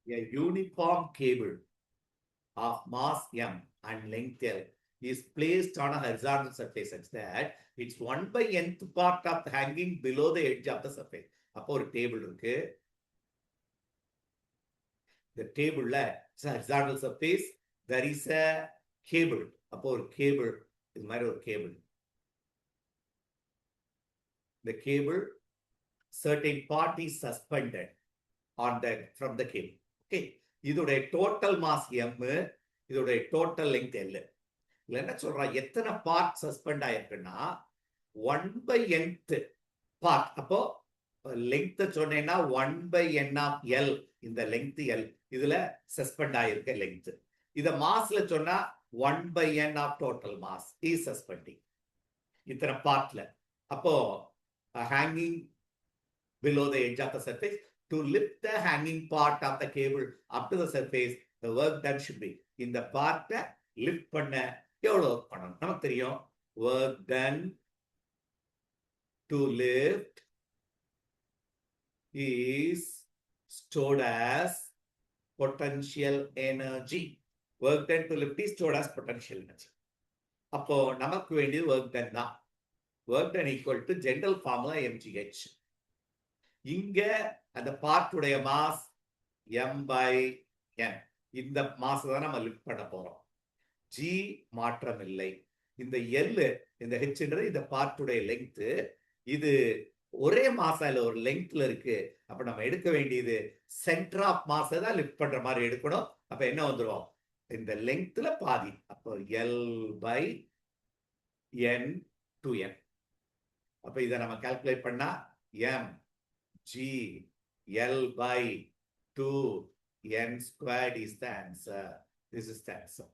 A uniform cable of mass m and length L is placed on a horizontal surface such that it's 1 by nth part of the hanging below the edge of the surface. அப்போ ஒரு table இருக்கு. The table is a horizontal surface. There is a cable. அப்போ ஒரு cable, இது மாதிரி ஒரு cable. The cable, certain part is suspended on from the cable. Okay. இதோட total mass m, இதோட டோட்டல் லெங்த் L. இதுல என்ன சொல்றா, எத்தனை பார்ட் சஸ்பெண்ட் ஆயிருக்குன்னா 1 by nth பார்ட். அப்போ லெங்த் சொன்னேன்னா 1 by n of L, இந்த லெங்த் L இதுல சஸ்பெண்ட் ஆயிருக்க லெங்த். இத மாஸ்ல சொன்னா 1 by n of total mass is suspending இத்தனை பார்ட்ல. அப்போ hanging below the edge of the surface, to lift the hanging part of the cable up to the surface, the work done should be, இந்த பார்ட்டை lift பண்ண எவ்வளவு work பண்ணணும் நமக்கு தெரியும். work done to lift is stored as potential energy. work done to lift is stored as potential energy. அப்போ நமக்கு வேண்டியது work done தான். work done equal to general formula mgh. இங்க அந்த பார்ட்டுடைய மாஸ் m by n. இந்த mass தான் நம்ம lift பண்ண போறோம். g மாற்றம் இல்லை. இந்த L, இந்த ஹெச்ன்றது இந்த பார்ட்டுடைய லெங்த். இது ஒரே மாசா இல்ல ஒரு லெங்க்ல இருக்கு. அப்ப நம்ம எடுக்க வேண்டியது சென்டர் ஆஃப் மாஸ் தான் லிஃப்ட் பண்ற மாதிரி எடுக்கணும். அப்ப என்ன வந்துரும், இந்த லெங்க்ல பாதி. அப்போ L by n to n. அப்ப இதை நம்ம கால்குலேட் பண்ணா m g L by 2 n squared is the answer. This is the answer.